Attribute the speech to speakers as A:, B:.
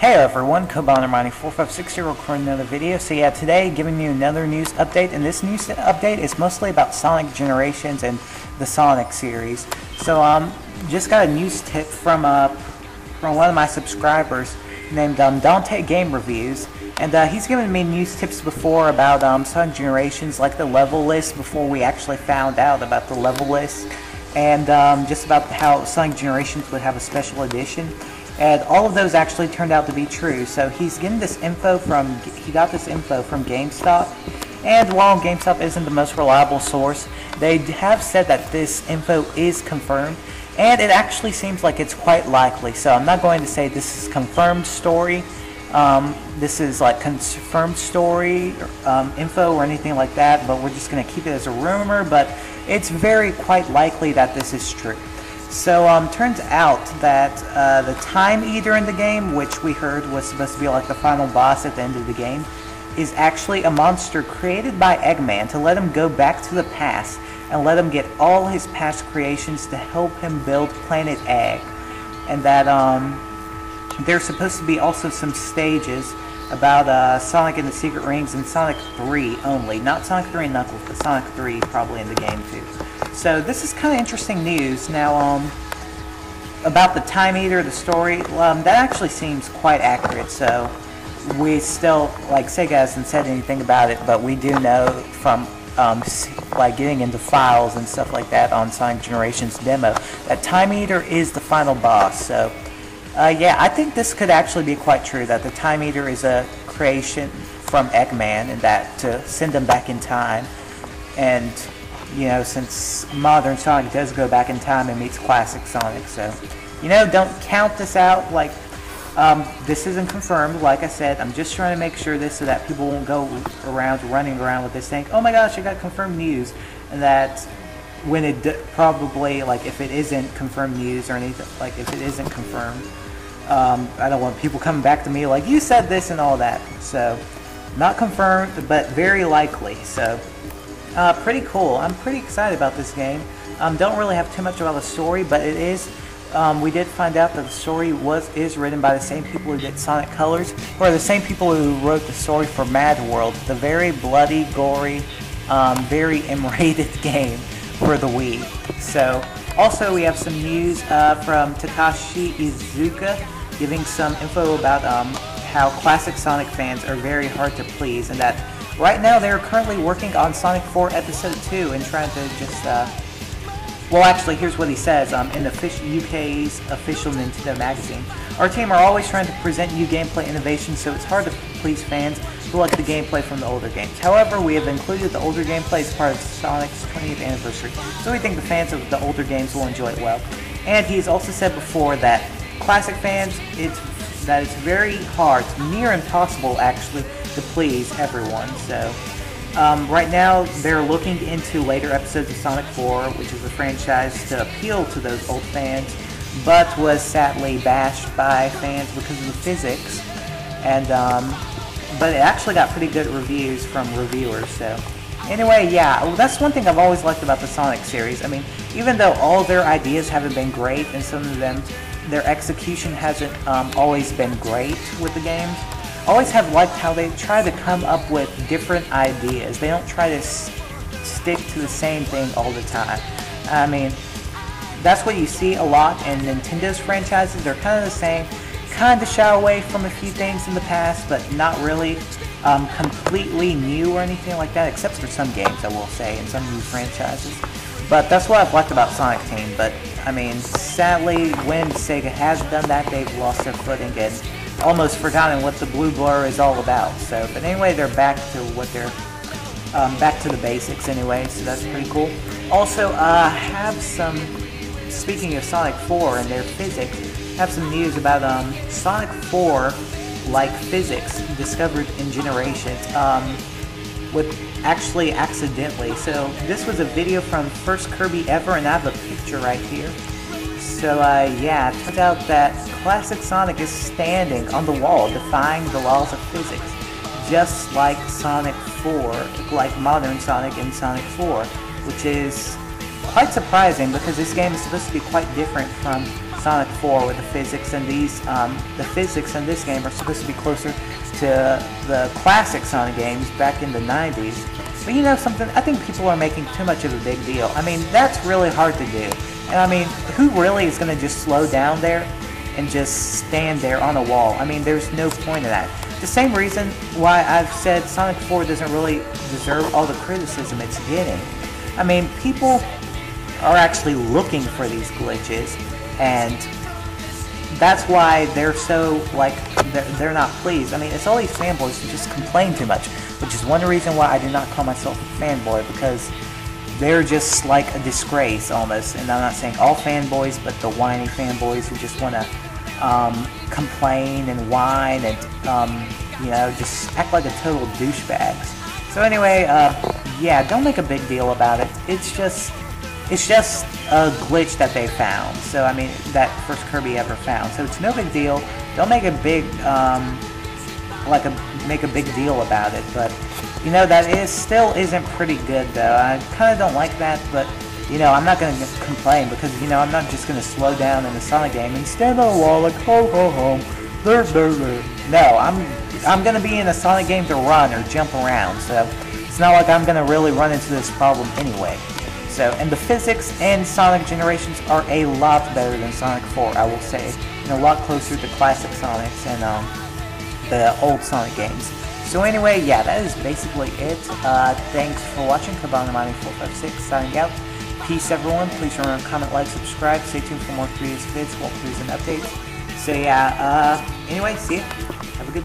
A: Hey everyone, Kobana456 here recording another video. So yeah, today giving you another news update, and this news update is mostly about Sonic Generations and the Sonic series. So just got a news tip from one of my subscribers named Dante Game Reviews, and he's given me news tips before about Sonic Generations, like the level list before we actually found out about the level list, and just about how Sonic Generations would have a special edition. And all of those actually turned out to be true. So he's getting this info from, he got this info from GameStop. And while GameStop isn't the most reliable source, they have said that this info is confirmed. And it actually seems like it's quite likely. So I'm not going to say this is confirmed story. This is like confirmed story info or anything like that. But we're just going to keep it as a rumor. But it's very quite likely that this is true. So turns out that the Time Eater in the game, which we heard was supposed to be like the final boss at the end of the game, is actually a monster created by Eggman to let him go back to the past and let him get all his past creations to help him build Planet Egg. And that there's supposed to be also some stages about Sonic and the Secret Rings and Sonic 3 only. Not Sonic 3 and Knuckles, but Sonic 3 probably in the game too. So this is kind of interesting news. Now, about the Time Eater, the story, that actually seems quite accurate. So we still, like, Sega hasn't said anything about it, but we do know from like getting into files and stuff like that on Sonic Generations demo that Time Eater is the final boss. So yeah, I think this could actually be quite true, that the Time Eater is a creation from Eggman, and that to send him back in time. And you know, since modern Sonic does go back in time and meets classic Sonic, so, you know, don't count this out. Like, this isn't confirmed, like I said. I'm just trying to make sure this so that people won't go around running around with this thing, oh my gosh, I got confirmed news, and that when it probably, like, if it isn't confirmed news or anything, like, if it isn't confirmed, I don't want people coming back to me like, you said this and all that. So, not confirmed, but very likely. So pretty cool. I'm pretty excited about this game. Don't really have too much about the story, but it is. We did find out that the story is written by the same people who did Sonic Colors, or the same people who wrote the story for Mad World, the very bloody, gory, very M-rated game for the Wii. So, also we have some news from Takashi Iizuka, giving some info about how classic Sonic fans are very hard to please, and that right now they're currently working on Sonic 4 Episode 2 and trying to just, well, actually, here's what he says in UK's official Nintendo magazine. Our team are always trying to present new gameplay innovations, so it's hard to please fans who like the gameplay from the older games. However, we have included the older gameplay as part of Sonic's 20th anniversary, so we think the fans of the older games will enjoy it well. And he's also said before that classic fans, it's very hard, near impossible actually, to please everyone. So right now they're looking into later episodes of Sonic 4, which is a franchise to appeal to those old fans, but was sadly bashed by fans because of the physics. And but it actually got pretty good reviews from reviewers. So anyway, yeah, well, that's one thing I've always liked about the Sonic series. I mean, even though all their ideas haven't been great, and some of them, their execution hasn't always been great with the games, I always have liked how they try to come up with different ideas. They don't try to stick to the same thing all the time. I mean, that's what you see a lot in Nintendo's franchises. They're kind of the same, kind of shy away from a few things in the past, but not really completely new or anything like that, except for some games, I will say, and some new franchises. But that's what I've liked about Sonic Team. But, I mean, sadly, when Sega has done that, they've lost their footing and almost forgotten what the blue blur is all about. So, but anyway, they're back to what they're back to the basics anyway. So that's pretty cool. Also, have some. Speaking of Sonic 4 and their physics, have some news about Sonic 4 like physics discovered in Generations. With actually accidentally. So this was a video from First Kirby Ever, and I have a picture right here. So yeah, it turns out that classic Sonic is standing on the wall defying the laws of physics, just like Sonic 4, like modern Sonic in Sonic 4, which is quite surprising because this game is supposed to be quite different from Sonic 4 with the physics, and the physics in this game are supposed to be closer to the classic Sonic games back in the 90s. But you know something, I think people are making too much of a big deal. I mean, that's really hard to do. And I mean, who really is going to just slow down there and just stand there on a wall? I mean, there's no point in that. The same reason why I've said Sonic 4 doesn't really deserve all the criticism it's getting. I mean, people are actually looking for these glitches, and that's why they're so, like, they're not pleased. I mean, it's all these fanboys who just complain too much, which is one reason why I do not call myself a fanboy, because they're just like a disgrace almost. And I'm not saying all fanboys, but the whiny fanboys who just want to complain and whine and, you know, just act like a total douchebags. So anyway, yeah, don't make a big deal about it. It's just a glitch that they found. So I mean, that first Kirby ever found. So it's no big deal. Don't make a big make a big deal about it. But you know, that still isn't pretty good though. I kind of don't like that, but you know, I'm not going to complain, because you know, I'm not just going to slow down in the Sonic game and stand on a wall like ho ho ho. No, I'm going to be in a Sonic game to run or jump around. So it's not like I'm going to really run into this problem anyway. So, and the physics in Sonic Generations are a lot better than Sonic 4, I will say, and a lot closer to classic Sonics and the old Sonic games. So anyway, yeah, that is basically it. Thanks for watching. Kabanamani456 signing out. Peace, everyone. Please remember to comment, like, subscribe. Stay tuned for more previous vids, walkthroughs, and updates. So yeah, anyway, see ya. Have a good